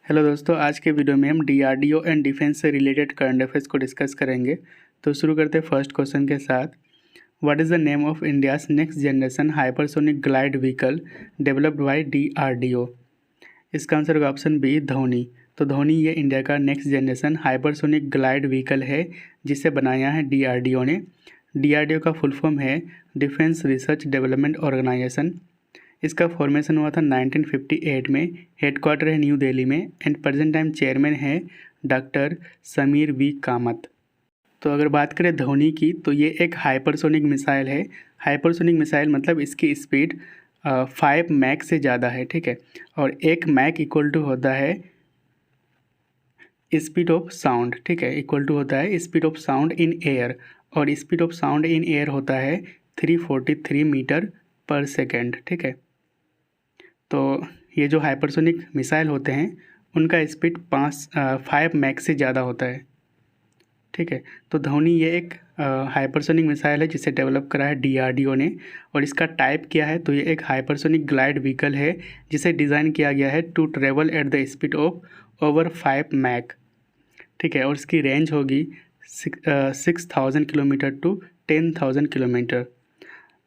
Hello दोस्तों, आज के वीडियो में हम डीआरडीओ एंड डिफेंस से रिलेटेड करंट अफेयर्स को डिस्कस करेंगे। तो शुरू करते हैं फर्स्ट क्वेश्चन के साथ। What is the name of India's next generation hypersonic glide vehicle developed by DRDO? इसका आंसर होगा ऑप्शन बी, धोनी। तो धोनी ये इंडिया का next generation hypersonic glide vehicle है जिसे बनाया है डीआरडीओ ने। डीआरडीओ का फुल फॉर्म है डिफेंस रिसर्च डेवलपमेंट ऑर्गेनाइजेशन। इसका फॉर्मेशन हुआ था 1958 में। हेडक्वार्टर है न्यू दिल्ली में एंड प्रेजेंट टाइम चेयरमैन है डॉक्टर समीर वी कामत। तो अगर बात करें धोनी की, तो ये एक हाइपरसोनिक मिसाइल है। हाइपरसोनिक मिसाइल मतलब इसकी स्पीड 5 मैक से ज़्यादा है, ठीक है। और 1 मैक इक्वल टू होता है स्पीड ऑफ साउंड, ठीक है, इक्वल टू होता है speed of sound in air. और speed of sound in air होता है 343 मीटर पर सेकेंड, ठीक है। तो ये जो हाइपरसोनिक मिसाइल होते हैं उनका स्पीड 5 मैक से ज़्यादा होता है, ठीक है। तो धोनी ये एक हाइपरसोनिक मिसाइल है जिसे डेवलप करा है डीआरडीओ ने। और इसका टाइप क्या है, तो ये एक हाइपरसोनिक ग्लाइड व्हीकल है जिसे डिज़ाइन किया गया है to travel at the speed of over 5 Mach, ठीक है। और इसकी रेंज होगी 6,000 किलोमीटर टू 10,000 किलोमीटर।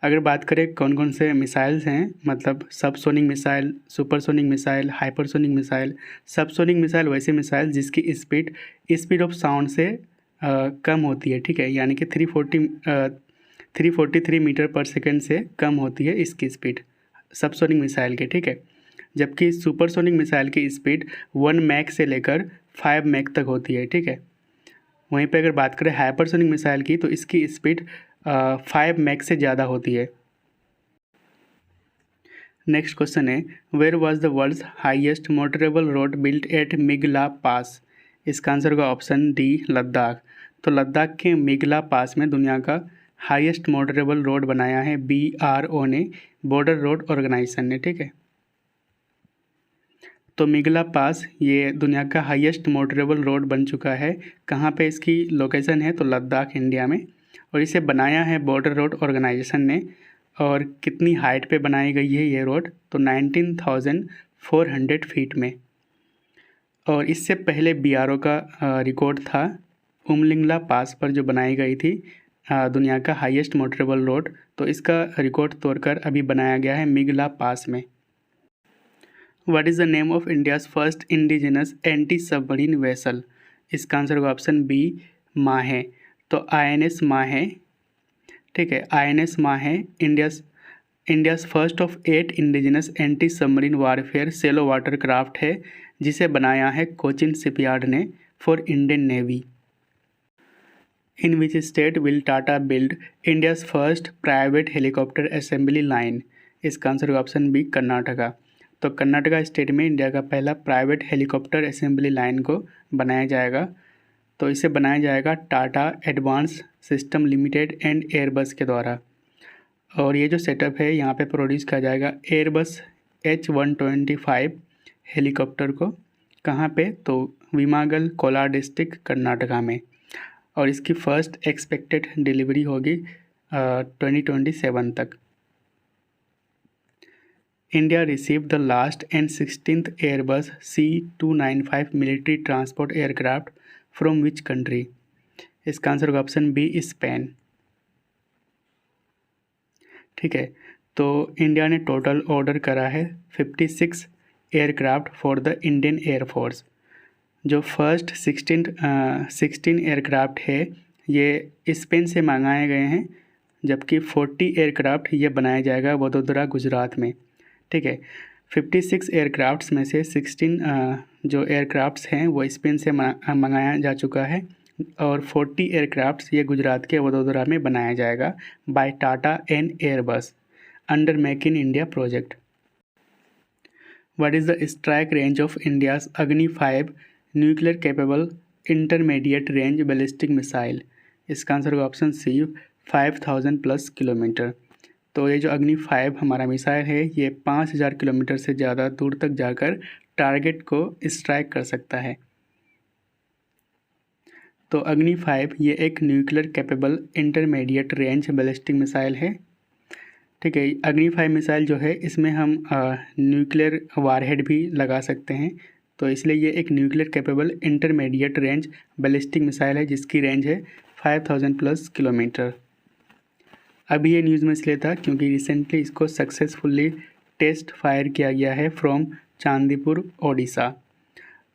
अगर बात करें कौन कौन से मिसाइल्स हैं, मतलब subsonic missile, supersonic missile, hypersonic missile. Subsonic missile वैसे मिसाइल जिसकी स्पीड ऑफ साउंड से कम होती है, ठीक है, यानी कि 343 मीटर पर सेकेंड से कम होती है इसकी स्पीड सबसोनिक मिसाइल के, ठीक है। जबकि सुपरसोनिक मिसाइल की स्पीड 1 मैक से लेकर 5 मैक तक होती है, ठीक है। वहीं पे अगर बात करें हाइपरसोनिक मिसाइल की, तो इसकी स्पीड 5 मैक से ज़्यादा होती है। नेक्स्ट क्वेश्चन है, where was the world's highest motorable road built at Migla pass? इसका आंसर होगा ऑप्शन डी, लद्दाख। तो लद्दाख के मिगला पास में दुनिया का हाईएस्ट मोटरेबल रोड बनाया है BRO ने, बॉर्डर रोड ऑर्गेनाइजेशन ने, ठीक है। तो मिगला पास ये दुनिया का हाईएस्ट मोटरेबल रोड बन चुका है। कहाँ पे इसकी लोकेशन है, तो लद्दाख, इंडिया में। और इसे बनाया है बॉर्डर रोड ऑर्गेनाइजेशन ने। और कितनी हाइट पे बनाई गई है ये रोड, तो 19,400 फीट में। और इससे पहले BRO का रिकॉर्ड था उमलिंगला पास पर जो बनाई गई थी दुनिया का हाईएस्ट मोटरेबल रोड। तो इसका रिकॉर्ड तोड़कर अभी बनाया गया है मिगला पास में। What is the name of India's first indigenous anti submarine vessel? इसका आंसर होगा ऑप्शन बी, माहे। तो INS माहे, ठीक है, INS माहे India's first of 8 indigenous anti submarine warfare shallow water craft है जिसे बनाया है कोचिन शिपयार्ड ने for Indian navy. In which state will Tata build India's first private helicopter assembly line? इसका आंसर होगा ऑप्शन बी, कर्नाटका। तो कर्नाटका स्टेट में इंडिया का पहला प्राइवेट हेलीकॉप्टर असेंबली लाइन को बनाया जाएगा। तो इसे बनाया जाएगा Tata advance system limited and Airbus के द्वारा। और ये जो सेटअप है यहाँ पे प्रोड्यूस किया जाएगा एयरबस H125 हेलीकॉप्टर को। कहाँ पे, तो विमागल, कोलार डिस्ट्रिक्ट, कर्नाटका में। और इसकी फर्स्ट एक्सपेक्टेड डिलीवरी होगी 2027 तक। India receive the last and 16th Airbus C295 military transport aircraft from which country? इसका आंसर होगा ऑप्शन बी, स्पेन, ठीक है। तो इंडिया ने टोटल ऑर्डर करा है 56 aircraft for the Indian air force. जो फर्स्ट 16 एयरक्राफ्ट है ये स्पेन से मंगाए गए हैं, जबकि 40 एयरक्राफ्ट ये बनाया जाएगा वडोदरा, गुजरात में, ठीक है। 56 एयरक्राफ्ट्स में से 16 जो एयरक्राफ्ट्स हैं वो स्पेन से मंगाया जा चुका है। और 40 एयरक्राफ्ट्स ये गुजरात के वडोदरा में बनाया जाएगा by Tata and Airbus under make in India project. What is the strike range of India's Agni 5 nuclear capable intermediate range ballistic missile? इसका आंसर होगा ऑप्शन सी, 5,000+ किलोमीटर। तो ये जो अग्नि 5 हमारा मिसाइल है ये 5,000 किलोमीटर से ज़्यादा दूर तक जाकर टारगेट को स्ट्राइक कर सकता है। तो अग्नि 5 ये एक nuclear capable intermediate range ballistic missile है, ठीक है। अग्नि 5 मिसाइल जो है इसमें हम न्यूक्लियर वारहेड भी लगा सकते हैं, तो इसलिए ये एक nuclear capable intermediate range ballistic missile है जिसकी रेंज है 5000 प्लस किलोमीटर। अभी ये न्यूज़ में इसलिए था क्योंकि रिसेंटली इसको सक्सेसफुली टेस्ट फायर किया गया है फ्रॉम चांदीपुर ओडिशा।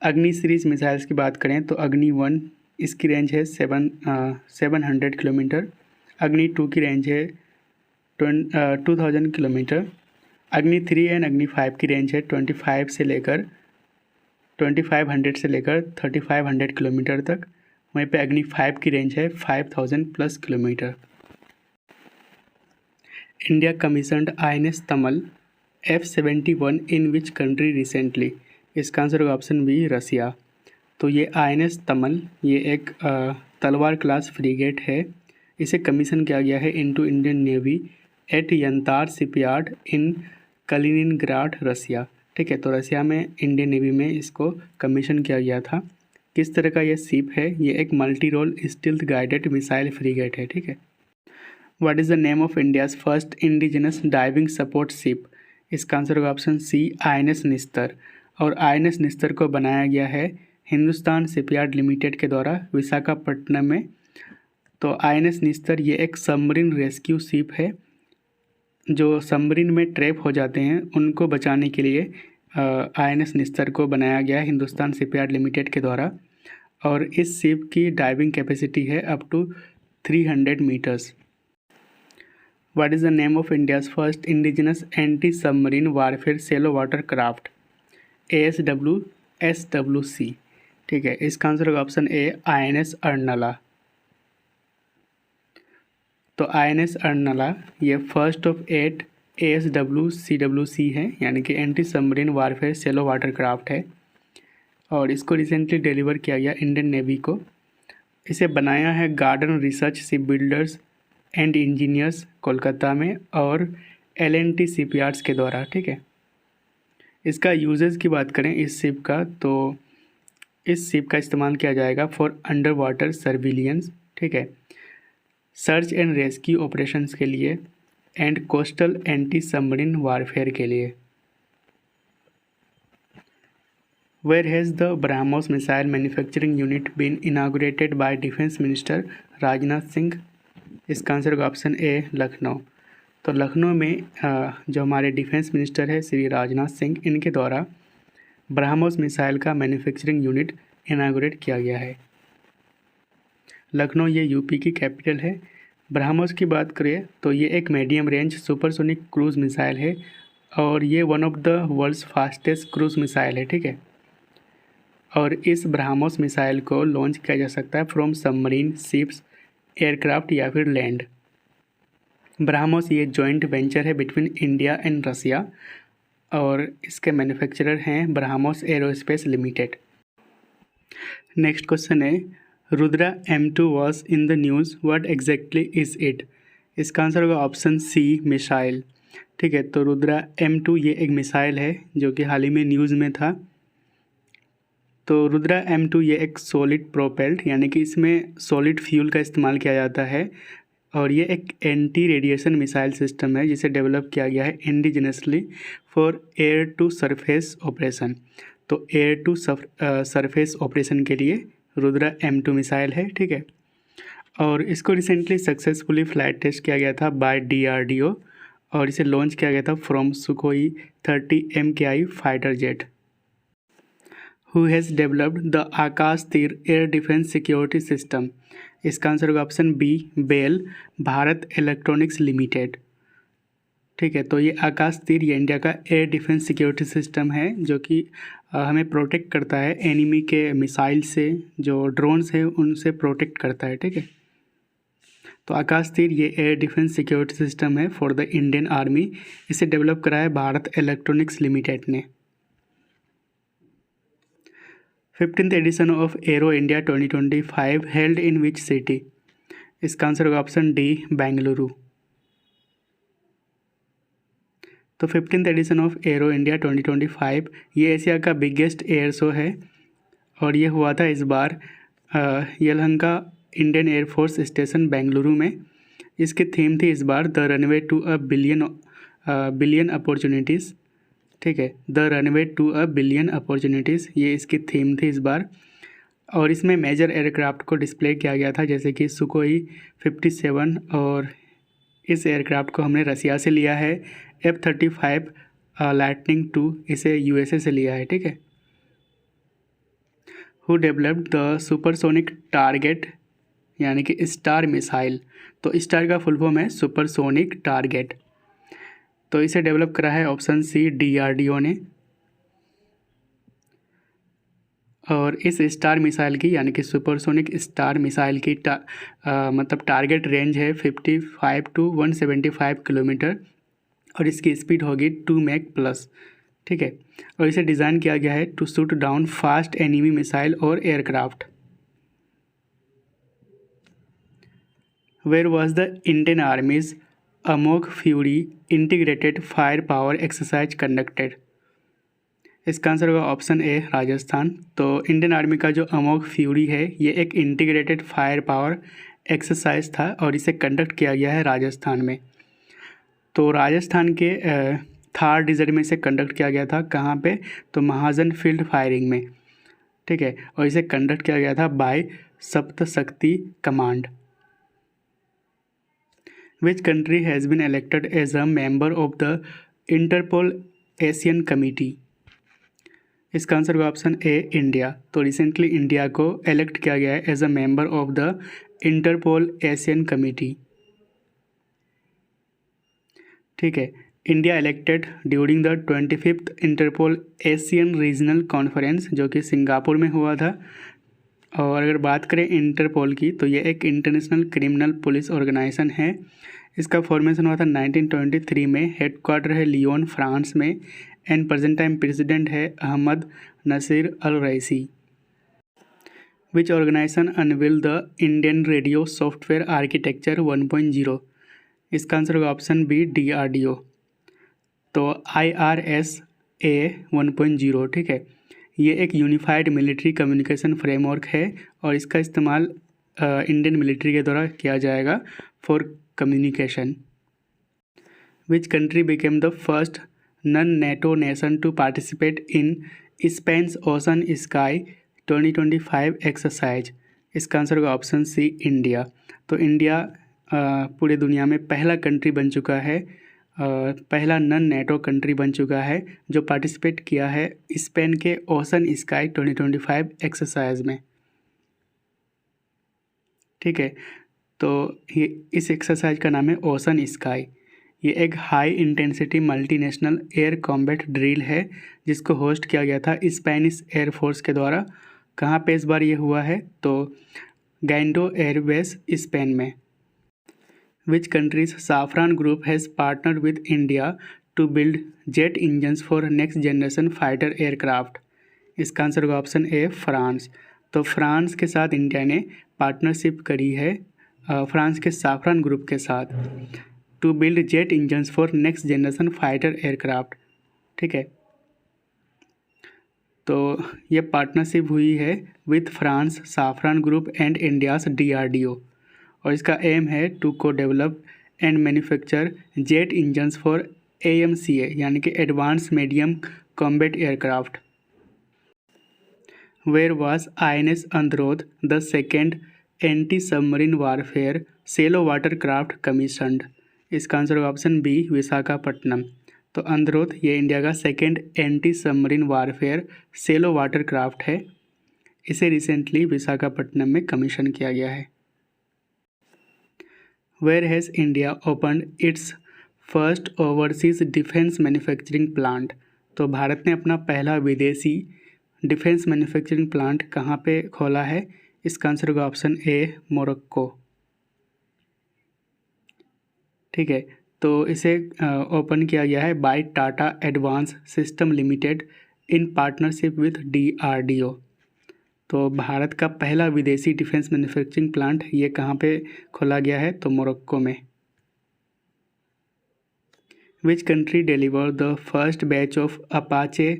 अग्नि सीरीज मिसाइल्स की बात करें तो अग्नि 1 इसकी रेंज है 700 किलोमीटर, अग्नि 2 की रेंज है 2000 किलोमीटर, अग्नि 3 एंड अग्नि 5 की रेंज है 2500 से लेकर 3500 किलोमीटर तक। वहीं पे अग्नि 5 की रेंज है 5000 plus kilometre. India commissioned INS Tamal F-71 in which country recently. इसका आंसर होगा ऑप्शन बी, रसिया। तो ये INS तमल ये एक तलवार क्लास फ्रीगेट है। इसे कमीशन किया गया है into Indian navy at Yantar shipyard in Kaliningrad, Russia. ठीक है, तो रसिया में इंडियन नेवी में इसको कमीशन किया गया था। किस तरह का ये शिप है? ये एक multi role stealth guided missile frigate है। ठीक है। What is the name of India's first indigenous diving support ship? इसका आंसर होगा ऑप्शन सी, INS निस्तर। और INS निस्तर को बनाया गया है हिंदुस्तान शिपयार्ड लिमिटेड के द्वारा विशाखापट्टनम में। तो INS निस्तर ये एक सबमरीन रेस्क्यू शिप है। जो सबमरीन में ट्रैप हो जाते हैं उनको बचाने के लिए INS निस्तर को बनाया गया है हिंदुस्तान शिपयार्ड लिमिटेड के द्वारा। और इस शिप की डाइविंग कैपेसिटी है up to 300 metres. What is the name of India's first indigenous anti submarine warfare shallow water craft? ASWSWC। ठीक है, इसका आंसर होगा ऑप्शन ए, INS अर्नला। तो INS अर्नला ये फर्स्ट ऑफ 8 ASWCWC है, यानी कि anti submarine warfare shallow water craft है। और इसको रिसेंटली डिलीवर किया गया इंडियन नेवी को। इसे बनाया है garden research ship builders and engineers Kolkata में और L&T शिपयार्ड्स के द्वारा। ठीक है। इसका यूजेस की बात करें इस शिप का, तो इस शिप का इस्तेमाल किया जाएगा फॉर अंडर वाटर सर्विलियंस। ठीक है, सर्च एंड रेस्क्यू ऑपरेशंस के लिए and coastal anti submarine warfare के लिए। Where has the BrahMos missile manufacturing unit been inaugurated by defence minister Rajnath Singh? इसका आंसर होगा ऑप्शन ए, लखनऊ। तो लखनऊ में जो हमारे डिफेंस मिनिस्टर है श्री राजनाथ सिंह, इनके द्वारा ब्रह्मोस मिसाइल का मैन्युफैक्चरिंग यूनिट इनागुरेट किया गया है। लखनऊ ये यूपी की कैपिटल है। ब्रह्मोस की बात करें तो ये एक medium range supersonic cruise missile है और ये one of the world's fastest cruise missile है। ठीक है। और इस ब्रह्मोस मिसाइल को लॉन्च किया जा सकता है फ्रॉम सबमरीन, शिप्स, एयरक्राफ्ट या फिर लैंड। ब्रह्मोस ये जॉइंट वेंचर है बिटवीन इंडिया एंड रसिया और इसके मैन्युफैक्चरर हैं BrahMos aerospace limited. Next question है, Rudra M2 was in the news, what exactly is it? इसका आंसर होगा ऑप्शन सी, मिसाइल। ठीक है, तो रुद्रा M2 ये एक मिसाइल है जो कि हाल ही में न्यूज़ में था। तो रुद्रा M2 ये एक सॉलिड प्रोपेल्ड, यानी कि इसमें सॉलिड फ्यूल का इस्तेमाल किया जाता है और ये एक एंटी रेडिएशन मिसाइल सिस्टम है जिसे डेवलप किया गया है indigenously for air to surface operation. तो एयर टू सरफेस ऑपरेशन के लिए रुद्रा M2 मिसाइल है। ठीक है, और इसको रिसेंटली सक्सेसफुली फ्लाइट टेस्ट किया गया था बाय DRDO और इसे लॉन्च किया गया था from Sukhoi 30 MKI fighter jet. Who has developed the Akashteer air defence security system? इसका आंसर होगा option B, BEL, Bharat electronics limited. ठीक है, तो ये आकाश तीर ये इंडिया का एयर डिफेंस सिक्योरिटी सिस्टम है जो कि हमें प्रोटेक्ट करता है एनिमी के मिसाइल से, जो ड्रोन्स हैं उनसे प्रोटेक्ट करता है। ठीक है, तो आकाश तीर ये एयर डिफेंस सिक्योरिटी सिस्टम है फॉर द इंडियन आर्मी। इसे डेवलप करा है भारत इलेक्ट्रॉनिक्स लिमिटेड ने। 15th edition of Aero India 2025 held in which city? इसका आंसर होगा ऑप्शन डी, बेंगलुरु। तो 15th edition of Aero India 2025 ये एशिया का बिगेस्ट एयर शो है और ये हुआ था इस बार Yelahanka Indian air force station Bengaluru में। इसकी थीम थी इस बार the runway to a billion opportunities. ठीक है, the runway to a billion opportunities, ये इसकी थीम थी इस बार। और इसमें मेजर एयरक्राफ्ट को डिस्प्ले किया गया था, जैसे कि सुकोई 57, और इस एयरक्राफ्ट को हमने रसिया से लिया है। F-35 लाइटनिंग 2 इसे USA से लिया है, ठीक है। Who developed the supersonic target, यानी कि स्टार मिसाइल। तो स्टार का फुल फॉर्म है सुपरसोनिक टारगेट। तो इसे डेवलप करा है ऑप्शन सी DRDO ने। और इस स्टार मिसाइल की, यानी कि सुपरसोनिक स्टार मिसाइल की मतलब टारगेट रेंज है 55 to 175 किलोमीटर, और इसकी स्पीड होगी 2 मैक प्लस, ठीक है। और इसे डिज़ाइन किया गया है to shoot down fast enemy missile और aircraft. Where was the Indian army's Amogh fury integrated fire power exercise conducted. इसका आंसर होगा ऑप्शन ए राजस्थान। तो इंडियन आर्मी का जो अमोघ फ्यूरी है ये एक इंटीग्रेटेड फायर पावर एक्सरसाइज था, और इसे कंडक्ट किया गया है राजस्थान में। तो राजस्थान के थार डिजर्ट में इसे कंडक्ट किया गया था। कहाँ पे? तो महाजन फील्ड फायरिंग में, ठीक है। और इसे कंडक्ट किया गया था by Saptashakti command. Which country has been elected as a member of the Interpol Asian committee. इसका आंसर होगा ऑप्शन ए इंडिया। तो रिसेंटली इंडिया को इलेक्ट किया गया है as a member of the Interpol Asian committee, ठीक है। India elected during the 25th Interpol Asian regional conference, जो कि सिंगापुर में हुआ था। और अगर बात करें इंटरपोल की, तो ये एक इंटरनेशनल क्रिमिनल पुलिस ऑर्गेनाइजेशन है। इसका फॉर्मेशन हुआ था 1923 में। हेडक्वार्टर है लियोन फ्रांस में, एंड प्रेजेंट टाइम प्रेसिडेंट है Ahmed Naser Al Raisi. Which organization unveil the Indian radio software architecture 1.0। इसका आंसर होगा ऑप्शन बी DRDO। तो IRSA 1.0, ठीक है। ये एक यूनिफाइड मिलिट्री कम्युनिकेशन फ्रेमवर्क है, और इसका इस्तेमाल इंडियन मिलिट्री के द्वारा किया जाएगा for communication. Which country became the first non NATO nation to participate in space ocean sky 2025 exercise. इसका आंसर होगा ऑप्शन सी इंडिया। तो इंडिया पूरे दुनिया में पहला कंट्री बन चुका है, पहला नॉन नेटो कंट्री बन चुका है जो पार्टिसिपेट किया है स्पेन के ओशन स्काई 2025 एक्सरसाइज में, ठीक है। तो ये इस एक्सरसाइज का नाम है ओशन स्काई। ये एक high intensity multinational air combat drill है, जिसको होस्ट किया गया था स्पेनिश एयरफोर्स के द्वारा। कहाँ पे इस बार ये हुआ है? तो गैंडो एयरबेस स्पेन में। Which country's Safran Group has partnered with India to build jet engines for next generation fighter aircraft? इसका आंसर होगा ऑप्शन ए फ्रांस। तो फ्रांस के साथ इंडिया ने पार्टनरशिप करी है फ्रांस के साफरान ग्रुप के साथ, to build jet engines for next generation fighter aircraft, ठीक है। तो ये पार्टनरशिप हुई है with France Safran group and India's DRDO, और इसका एम है to co develop and manufacture jet engines for AMCA, यानी कि advance medium combat aircraft. Which was INS Androth the second anti submarine warfare shallow water craft commissioned. इसका answer होगा option B Visakhapatnam. तो अंद्रोथ ये India का second anti submarine warfare shallow water craft है। इसे recently Visakhapatnam में कमीशन किया गया है। Where has India opened its first overseas defence manufacturing plant. तो भारत ने अपना पहला विदेशी डिफेंस मैन्युफैक्चरिंग प्लांट कहाँ पे खोला है? इसका आंसर होगा ऑप्शन ए मोरक्को, ठीक है। तो इसे ओपन किया गया है by Tata advance system limited in partnership with DRDO। तो भारत का पहला विदेशी डिफेंस मैन्युफैक्चरिंग प्लांट ये कहाँ पे खोला गया है? तो मोरक्को में। Which country deliver the first batch of Apache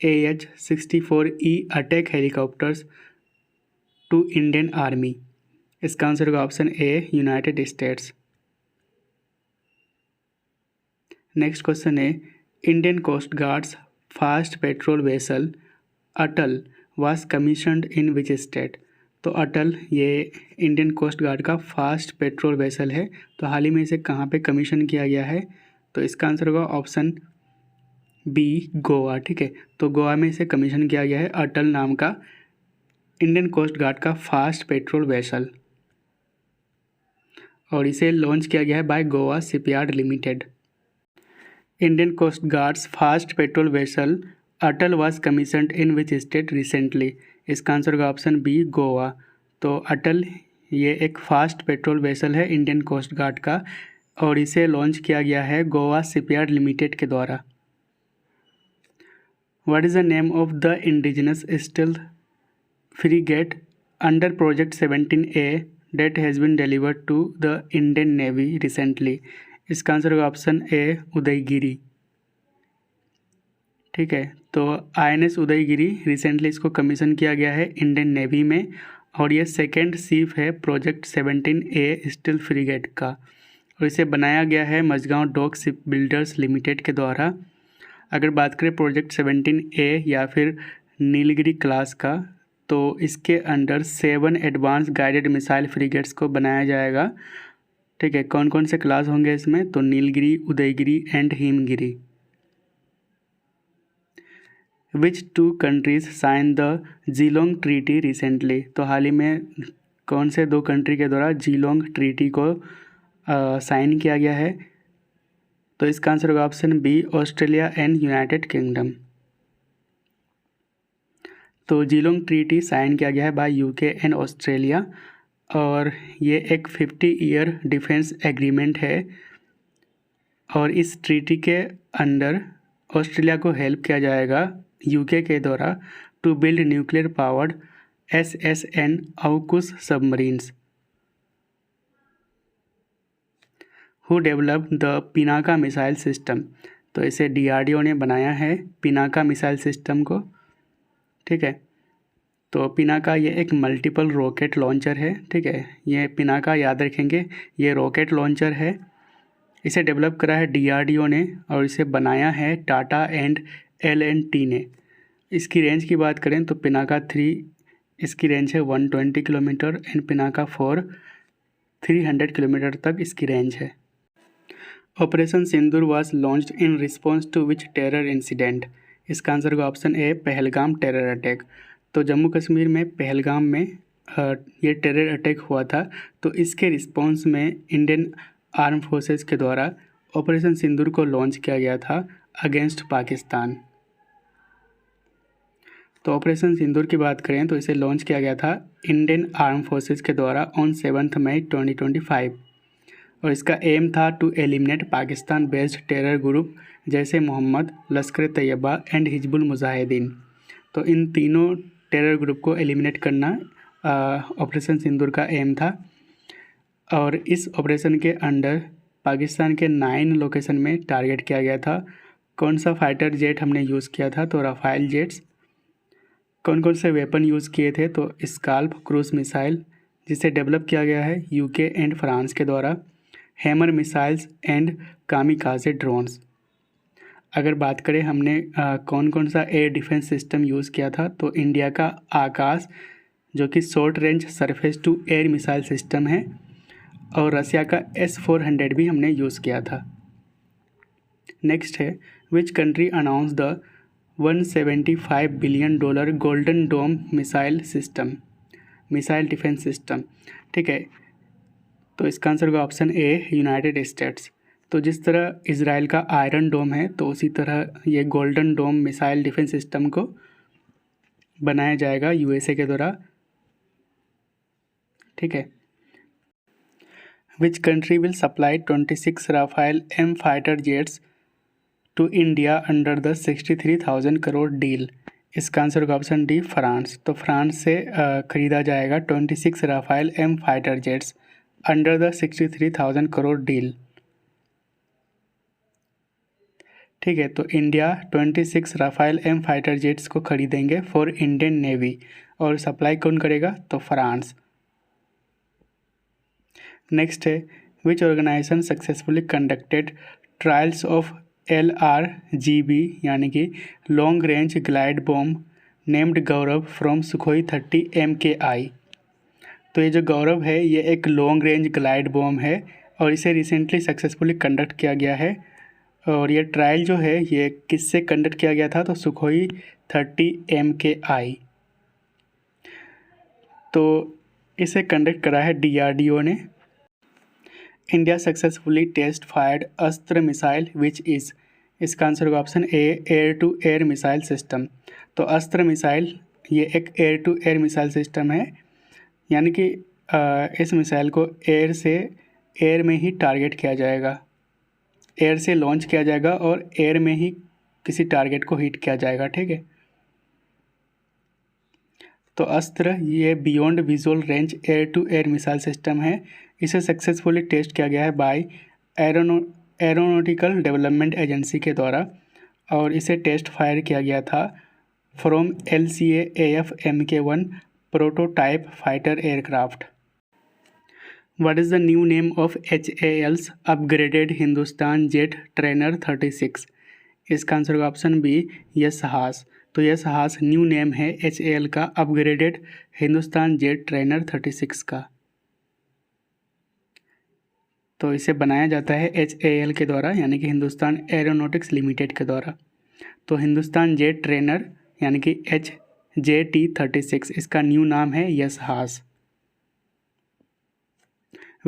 AH-64E attack helicopters to Indian army. इसका आंसर होगा option A United States. Next question है Indian coast guards fast patrol vessel Atal was commissioned in which state. तो अटल ये Indian coast guard का fast patrol vessel है, तो हाल ही में इसे कहाँ पे कमीशन किया गया है? तो इसका आंसर होगा ऑप्शन बी, गोवा। ठीक है, तो गोवा में इसे कमीशन किया गया है अटल नाम का इंडियन कोस्ट गार्ड का फास्ट पेट्रोल वेसल, और इसे लॉन्च किया गया है by Goa shipyard limited. Indian coast guards fast patrol vessel Atal was commissioned in which state recently. इसका आंसर होगा ऑप्शन बी, गोवा। तो अटल ये एक फास्ट पेट्रोल वेसल है इंडियन कोस्ट गार्ड का, और इसे लॉन्च किया गया है गोवा शिपयार्ड लिमिटेड के द्वारा। What is the name of the indigenous stealth frigate under project 17A that has been delivered to the Indian navy recently? इसका आंसर होगा ऑप्शन ए, उदयगिरी। ठीक है, तो INS उदयगिरी रिसेंटली इसको कमीशन किया गया है इंडियन नेवी में, और ये सेकेंड शिप है प्रोजेक्ट 17A स्टील फ्रीगेट का, और इसे बनाया गया है Mazagon dock ship builders limited के द्वारा। अगर बात करें प्रोजेक्ट 17A या फिर नीलगिरी क्लास का, तो इसके अंडर 7 एडवांस गाइडेड मिसाइल फ्रीगेट्स को बनाया जाएगा। ठीक है, कौन कौन से क्लास होंगे इसमें? तो Nilgiri, Udaygiri and Himgiri. Which 2 countries sign the Geelong treaty recently? तो हाल ही में कौन से 2 कंट्री के द्वारा जीलोंग ट्रीटी को साइन किया गया है? तो इसका आंसर होगा option B, Australia and United Kingdom. तो जीलोंग ट्रीटी साइन किया गया है बाय यूके एंड ऑस्ट्रेलिया, और ये एक 50 ईयर डिफेंस एग्रीमेंट है, और इस ट्रीटी के अंडर ऑस्ट्रेलिया को हेल्प किया जाएगा यूके के द्वारा to build nuclear powered SSN AUKUS submarines. Who develop the Pinaka missile system? तो इसे DRDO ने बनाया है पिनाका मिसाइल सिस्टम को। ठीक है, तो पिनाका ये एक मल्टीपल रॉकेट लॉन्चर है। ठीक है, ये पिनाका याद रखेंगे, ये रॉकेट लॉन्चर है। इसे डेवलप करा है DRDO ने, और इसे बनाया है टाटा एंड L&T ने। इसकी रेंज की बात करें तो पिनाका 3 इसकी रेंज है 120 किलोमीटर एंड पिनाका 4 300 किलोमीटर तक इसकी रेंज है। Operation Sindoor was launched in response to which terror incident? इसका आंसर होगा option A, Pahalgam terror attack. तो जम्मू कश्मीर में पहलगाम में ये टेरर अटैक हुआ था, तो इसके रिस्पॉन्स में इंडियन आर्म फोर्सेस के द्वारा ऑपरेशन सिंदूर को लॉन्च किया गया था अगेंस्ट पाकिस्तान। तो ऑपरेशन सिंदूर की बात करें तो इसे लॉन्च किया गया था इंडियन आर्म फोर्सेस के द्वारा ऑन 7 मई 2025, और इसका एम था to eliminate Pakistan based terror group जैसे मोहम्मद, लश्कर तैयबा एंड हिजबुल मुजाहिदीन। तो इन तीनों टेरर ग्रुप को एलिमिनेट करना ऑपरेशन सिंदूर का एम था, और इस ऑपरेशन के अंडर पाकिस्तान के 9 लोकेशन में टारगेट किया गया था। कौन सा फाइटर जेट हमने यूज़ किया था? तो राफेल जेट्स। कौन कौन से वेपन यूज़ किए थे? तो स्काल्प क्रूज मिसाइल, जिसे डेवलप किया गया है यूके एंड फ्रांस के द्वारा, hammer missiles and kamikaze drones. अगर बात करें हमने कौन कौन सा एयर डिफेंस सिस्टम यूज़ किया था, तो इंडिया का आकाश जो कि short range surface to air missile system है, और रसिया का S-400 भी हमने यूज़ किया था। नेक्स्ट है which country announce the $175 billion golden dome missile system, missile defence system. ठीक है, तो इसका आंसर होगा ऑप्शन ए, यूनाइटेड स्टेट्स। तो जिस तरह इजराइल का आयरन डोम है, तो उसी तरह ये golden dome missile defence system को बनाया जाएगा USA के द्वारा। ठीक है, which country will supply 26 Rafale M fighter jets to India under the 63,000 crore deal? इसका आंसर होगा ऑप्शन डी, फ्रांस। तो फ्रांस से खरीदा जाएगा 26 Rafale M fighter jets under the 63,000 crore deal. ठीक है, तो India 26 Rafale M fighter jets को खरीदेंगे फॉर इंडियन नेवी, और सप्लाई कौन करेगा? तो फ्रांस। नेक्स्ट है which organization successfully conducted trials of LRGB यानी कि long range glide bomb named Gaurav from Sukhoi 30 MKI। तो ये जो गौरव है ये एक लॉन्ग रेंज ग्लाइड बॉम्ब है और इसे रिसेंटली सक्सेसफुली कंडक्ट किया गया है। और ये ट्रायल जो है ये किससे कंडक्ट किया गया था, तो सुखोई 30 MKI। तो इसे कंडक्ट करा है DRDO ने। India successfully test fired Astra missile which is, इसका आंसर होगा option A, air to air missile system. तो अस्त्र मिसाइल ये एक air to air missile system है, यानी कि इस मिसाइल को एयर में ही टारगेट किया जाएगा, एयर से लॉन्च किया जाएगा और एयर में ही किसी टारगेट को हिट किया जाएगा। ठीक है, तो अस्त्र ये beyond visual range air to air missile system है। इसे सक्सेसफुली टेस्ट किया गया है बाय एरोनॉटिकल डेवलपमेंट एजेंसी के द्वारा और इसे टेस्ट फायर किया गया था from LCA AF MK1 prototype fighter aircraft. What is the new name of HAL's upgraded Hindustan jet trainer 36? इसका आंसर होगा ऑप्शन बी, यस हास। तो यस हास न्यू नेम है HAL का अपग्रेडेड हिंदुस्तान जेट ट्रेनर 36 का। तो इसे बनाया जाता है HAL के द्वारा यानी कि हिंदुस्तान एरोनॉटिक्स लिमिटेड के द्वारा। तो हिंदुस्तान जेट ट्रेनर यानी कि HJT-36 इसका न्यू नाम है यस हास।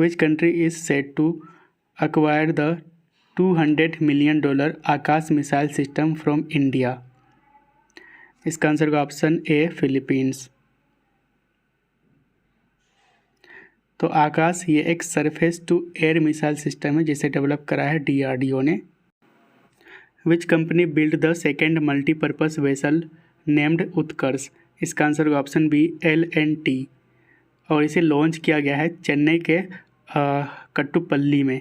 Which country is said to acquire the $200 million Akash missile system from India? इसका आंसर होगा ऑप्शन ए, फिलीपींस। तो आकाश ये एक surface to air missile system है जिसे डेवलप करा है DRDO ने। Which company build the second multipurpose vessel named Utkarsh? इसका आंसर होगा ऑप्शन बी, L&T। और इसे लॉन्च किया गया है चेन्नई के कट्टुपल्ली में।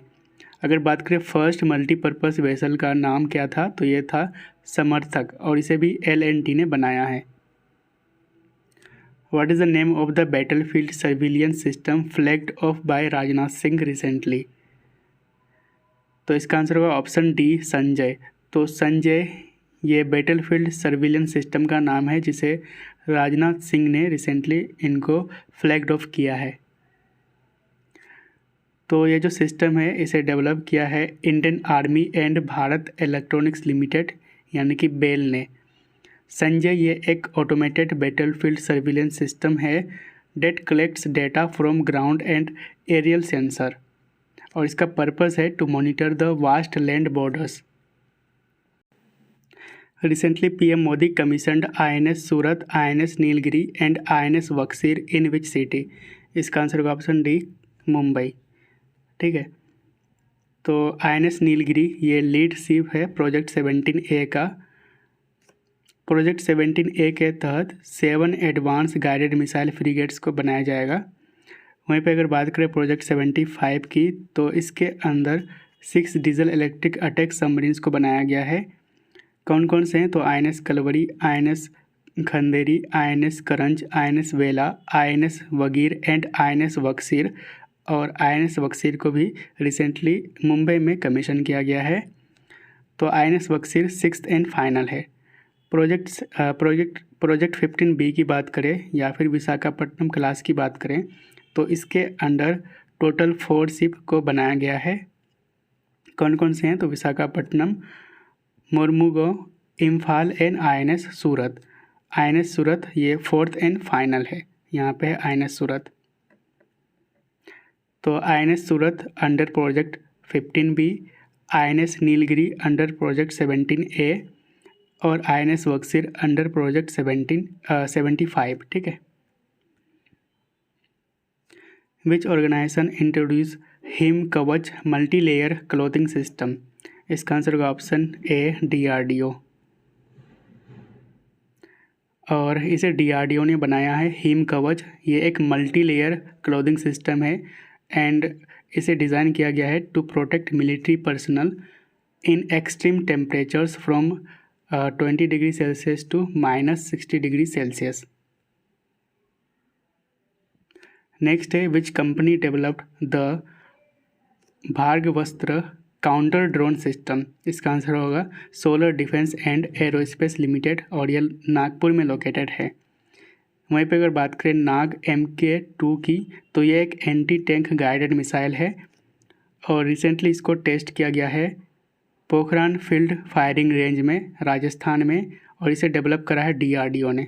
अगर बात करें फर्स्ट मल्टीपर्पज़ वेसल का नाम क्या था, तो ये था समर्थक और इसे भी L&T ने बनाया है। What is the name of the battlefield surveillance system flagged off by Rajnath Singh recently? तो इसका आंसर होगा ऑप्शन डी, संजय। तो संजय ये बैटलफील्ड सर्विलेंस सिस्टम का नाम है जिसे राजनाथ सिंह ने रिसेंटली इनको फ्लैग्ड ऑफ किया है। तो ये जो सिस्टम है इसे डेवलप किया है Indian army and Bharat electronics limited यानी कि बेल ने। संजय ये एक ऑटोमेटेड बैटलफील्ड सर्विलेंस सिस्टम है that collects data from ground and aerial sensor और इसका पर्पस है to monitor the vast land borders. Recently, PM Modi commissioned INS Surat, INS Nilgiri and INS बक्सीर इन विच सिटी? इसका answer होगा option D, Mumbai. ठीक है, तो INS नीलगिरी ये लीड शिप है प्रोजेक्ट 17A का। प्रोजेक्ट 17A के तहत 7 एडवांस गाइडेड मिसाइल फ्रिगेट्स को बनाया जाएगा। वहीं पे अगर बात करें प्रोजेक्ट 75 की, तो इसके अंदर 6 डीजल इलेक्ट्रिक अटैक सबमरीन्स को बनाया गया है। कौन कौन से हैं, तो INS Kalvari, INS Khanderi, INS Karanj, INS Vela, INS Vagir and INS Vagsheer. और INS बक्सीर को भी रिसेंटली मुंबई में कमीशन किया गया है। तो INS Baksir 6th and final है। प्रोजेक्ट 15B की बात करें या फिर विशाखापट्टनम क्लास की बात करें, तो इसके अंडर टोटल 4 शिप को बनाया गया है। कौन कौन से हैं, तो Visakhapatnam, Mormugao, Imphal and INS Surat. INS सूरत ये 4th एंड फाइनल है, यहाँ पे है INS सूरत। तो INS Surat under project 15B, INS Nilgiri under project 17A और INS बक्सीर अंडर प्रोजेक्ट 75। ठीक है। Which organization introduce Him Kavach multi layer clothing system? इसका आंसर होगा ऑप्शन ए, DRDO। और इसे DRDO ने बनाया है हिम कवच। ये एक मल्टी लेयर क्लोथिंग सिस्टम है एंड इसे डिज़ाइन किया गया है to protect military personnel in extreme temperatures from 20 degree celsius to -60 degree celsius. Next है which company developed the Bhargavastra counter drone system, इसका आंसर होगा solar defence and aerospace limited और यह नागपुर में लोकेटेड है। वहीं पे अगर बात करें नाग MK2 की, तो ये एक एंटी टैंक गाइडेड मिसाइल है और रिसेंटली इसको टेस्ट किया गया है पोखरान फील्ड फायरिंग रेंज में राजस्थान में, और इसे डेवलप करा है DRDO ने।